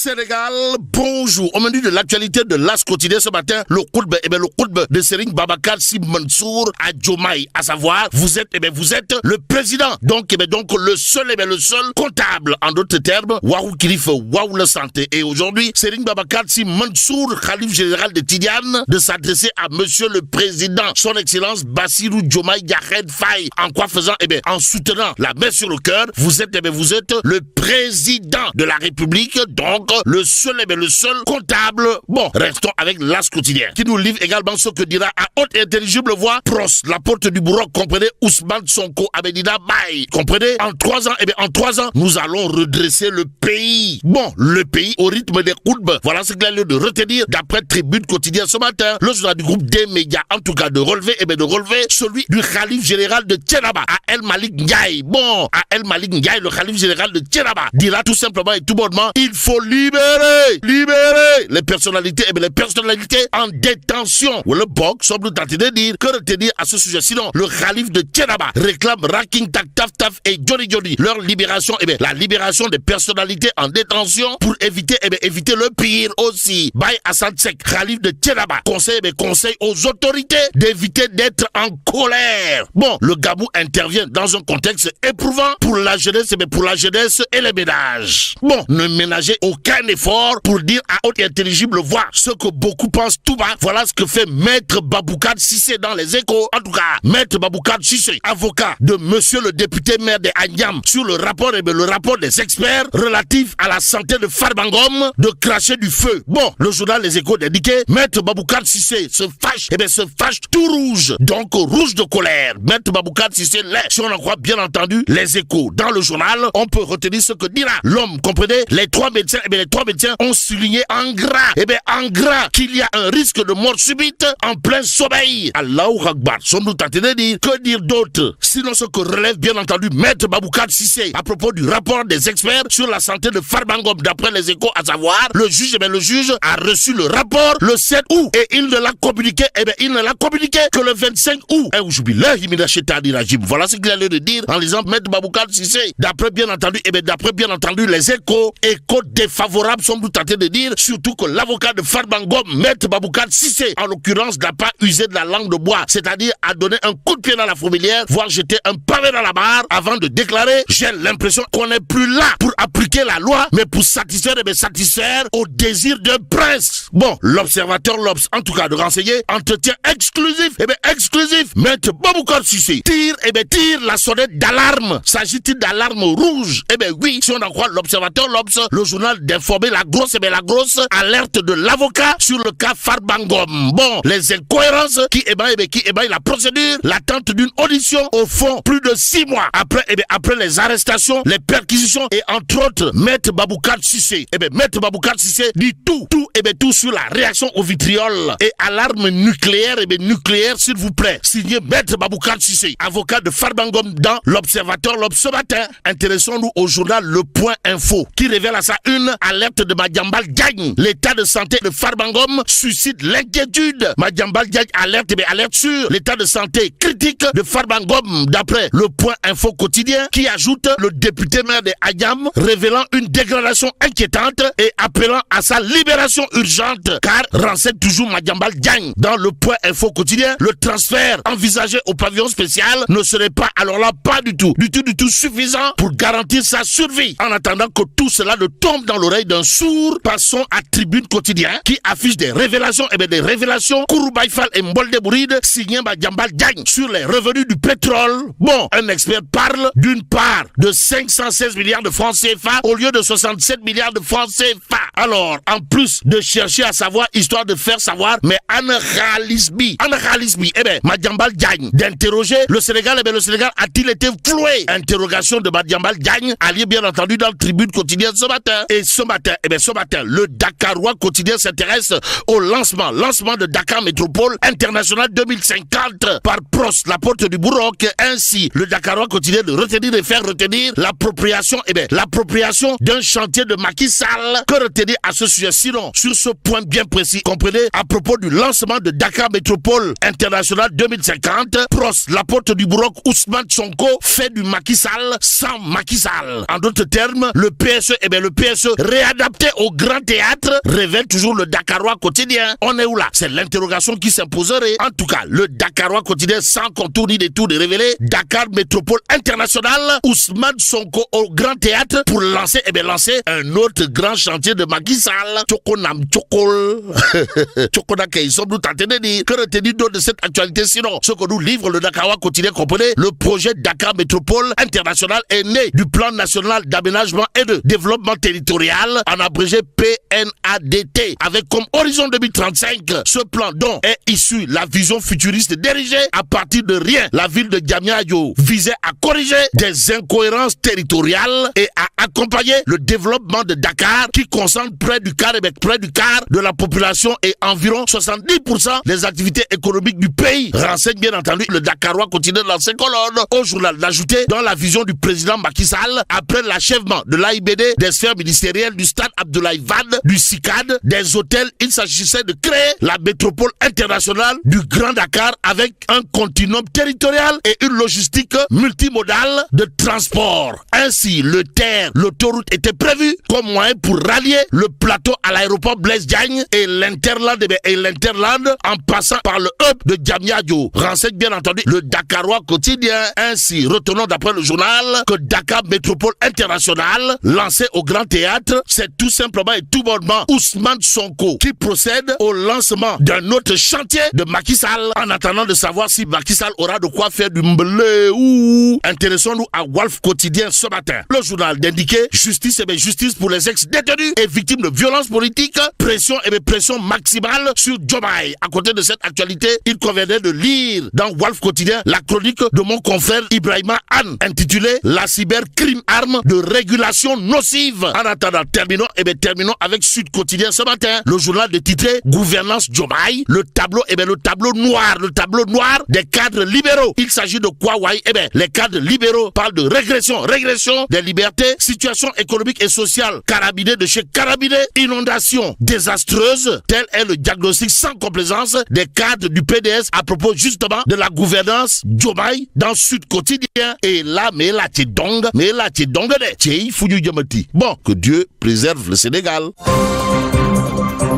Sénégal, bonjour. Au menu de l'actualité de l'As quotidien ce matin, le khutba de Serigne Babacar Sy Mansour à Diomaye, à savoir, vous êtes le président. Donc le seul comptable. En d'autres termes, waouh kilif, waouh la santé. Et aujourd'hui, Serigne Babacar Sy Mansour, khalife général de Tidiane, de s'adresser à monsieur le président, son excellence Bassirou Diomaye Diakhar Faye. En quoi faisant? En soutenant la main sur le cœur, vous êtes le président de la République, donc le seul comptable. Bon, restons avec l'As quotidien, qui nous livre également ce que dira à haute et intelligible voix Pros, la porte du bourreau, comprenez, Ousmane Sonko Abedina Baye. Comprenez, en 3 ans, nous allons redresser le pays. Bon, le pays au rythme des khutbas. Voilà ce qu'il a lieu de retenir d'après Tribune quotidien ce matin. Le journal du groupe des médias, en tout cas, de relever celui du khalife général de Thiénaba, à El Malik Ndiaye. Bon, à El Malik Ndiaye, le khalife général de Thiénaba dira tout simplement et tout bonnement, il faut libérer les personnalités en détention. Ou le box semble tenter de dire que retenir à ce sujet. Sinon, le khalife de Thiénaba réclame Raking Tak Taf et Johnny leur libération, la libération des personnalités en détention pour éviter le pire aussi. Baye Assad Sek, khalife de Thiénaba, conseille aux autorités d'éviter d'être en colère. Bon, le Gabou intervient dans un contexte éprouvant pour la jeunesse et les ménages. Bon, ne ménagez aucun effort pour dire à haute et intelligible voix ce que beaucoup pensent tout bas. Voilà ce que fait Maître Baboucarr Cissé dans les Échos. En tout cas, Maître Baboucarr Cissé, avocat de monsieur le député maire de Agnam, sur le rapport des experts relatif à la santé de Farba Ngom, de cracher du feu. Bon, le journal Les Échos d'indiquer, Maître Baboucarr Cissé se fâche tout rouge, donc rouge de colère. Maître Baboucarr Cissé l'est. Si on en croit bien entendu Les Échos, dans le journal, on peut retenir ce que dira l'homme. Comprenez, les trois médecins ont souligné en gras qu'il y a un risque de mort subite en plein sommeil. Allahu Akbar. Sommes-nous tentés de dire, que dire d'autre? Sinon ce que relève bien entendu Maître Baboucarr Cissé à propos du rapport des experts sur la santé de Farba Ngom d'après Les Échos, à savoir, le juge a reçu le rapport le 7 août et il ne l'a communiqué que le 25 août. Voilà ce qu'il a l'air de dire en lisant Maître Baboucarr Cissé. D'après bien entendu Les Échos, défavorables sommes-nous tentés de dire, surtout que l'avocat de Farba Ngom, Maître Baboucarr Cissé, en l'occurrence, n'a pas usé de la langue de bois, c'est-à-dire a donné un coup de pied dans la fourmilière, voire jeté un pavé dans la barre, avant de déclarer, j'ai l'impression qu'on n'est plus là pour appliquer la loi, mais pour satisfaire au désir d'un prince. Bon, l'observateur l'Obs, en tout cas de renseigner, entretien exclusif, Maître Baboucarr Cissé tire la sonnette d'alarme. S'agit-il d'alarme rouge? Oui, si on en croit l'observateur l'Obs, le journal d'informer la grosse alerte de l'avocat sur le cas Farba Ngom. Bon, les incohérences qui émaillent la procédure, l'attente d'une audition au fond plus de 6 mois après les arrestations, les perquisitions et entre autres Maître Baboucarr Cissé. Maître Baboucarr Cissé dit tout sur la réaction au vitriol et alarme nucléaire, s'il vous plaît. Signé Maître Baboucarr Cissé, avocat de Farba Ngom dans l'observateur l'Obs ce matin. Intéressons-nous au journal Le Point Info qui révèle à sa une alerte de Madiambal Diagne. L'état de santé de Farba Ngom suscite l'inquiétude. Madiambal Diagne alerte sur l'état de santé critique de Farba Ngom d'après Le Point Info quotidien qui ajoute le député maire de Agnam révélant une dégradation inquiétante et appelant à sa libération urgente car renseigne toujours Madiambal Diagne. Dans Le Point Info quotidien, le transfert envisagé au pavillon spécial ne serait pas pas du tout suffisant pour garantir sa survie. En attendant que tout cela ne tombe dans l'oreille d'un sourd, passons à Tribune quotidien qui affiche des révélations Kourou Baïfal et Mbolde Bouride signé Madiambal Diagne sur les revenus du pétrole. Bon, un expert parle d'une part de 516 milliards de francs CFA au lieu de 67 milliards de francs CFA. Alors, en plus de chercher à savoir, histoire de faire savoir, mais Anna Khalisbi, Madiambal Diagne, d'interroger le Sénégal, le Sénégal a-t-il été floué? Interrogation de Madiambal Diagne, allié bien entendu dans le Tribune quotidien ce matin. Et ce matin, le Dakarois quotidien s'intéresse au lancement de Dakar Métropole International 2050 par Pros, la porte du bourreau. Ainsi, le Dakarois quotidien de retenir et faire retenir l'appropriation d'un chantier de Macky Sall. Que retenir à ce sujet? Sinon, sur ce point bien précis, comprenez, à propos du lancement de Dakar Métropole International 2050, Pros, la porte du bourreau, Ousmane Sonko fait du Macky Sall sans Macky Sall. En d'autres termes, le PSE réadapté au grand théâtre, révèle toujours le Dakarois quotidien. On est où là? C'est l'interrogation qui s'imposerait. En tout cas, le Dakarois quotidien, sans contour ni détour de révéler, Dakar Métropole Internationale, Ousmane Sonko au grand théâtre pour lancer un autre grand chantier de Macky Sall. Chokonam Chokol. Chokonake, ils sont nous tentés de dire que retenir d'autres de cette actualité. Sinon, ce que nous livre le Dakarois quotidien, comprenez, le projet Dakar Métropole Internationale est né du plan national d'aménagement et de développement territorial, en abrégé PNADT, avec comme horizon 2035 ce plan dont est issue la vision futuriste dirigée à partir de rien. La ville de Diamniadio visait à corriger des incohérences territoriales et à accompagner le développement de Dakar qui concentre près du quart de la population et environ 70% des activités économiques du pays. Renseigne bien entendu le Dakarois quotidien dans ses colonnes au journal d'ajouter dans la vision du président Macky Sall après l'achèvement de l'AIBD, des sphères ministérielles, du stade Abdoulaye Wade, du CICAD, des hôtels. Il s'agissait de créer la métropole internationale du Grand Dakar avec un continuum territorial et une logistique multimodale de transport. Ainsi, le TER, l'autoroute était prévue comme moyen pour rallier le plateau à l'aéroport Blaise Diagne et l'Interland en passant par le hub de Diamniadio. Renseigne bien entendu le Dakarois quotidien. Ainsi, retenons d'après le journal que Dakar Métropole Internationale, lancé au Grand Théâtre, c'est tout simplement et tout bonnement Ousmane Sonko qui procède au lancement d'un autre chantier de Macky Sall en attendant de savoir si Macky Sall aura de quoi faire du mbele ou. Intéressons-nous à Wolf quotidien ce matin. Le journal d'indiquer justice pour les ex-détenus et victimes de violences politiques, pression maximale sur Diomaye. À côté de cette actualité, il conviendrait de lire dans Wolf quotidien la chronique de mon confrère Ibrahima Anne intitulée La cybercrime arme de régulation nocive. En attendant, terminons avec Sud Quotidien ce matin. Le journal de titré Gouvernance Diomaye, le tableau noir des cadres libéraux. Il s'agit de quoi, les cadres libéraux parlent de régression des libertés, situation économique et sociale carabinée de chez carabinée, inondation désastreuse, tel est le diagnostic sans complaisance des cadres du PDS à propos justement de la gouvernance Diomaye dans Sud Quotidien. Et là, bon, que Dieu préserve le Sénégal.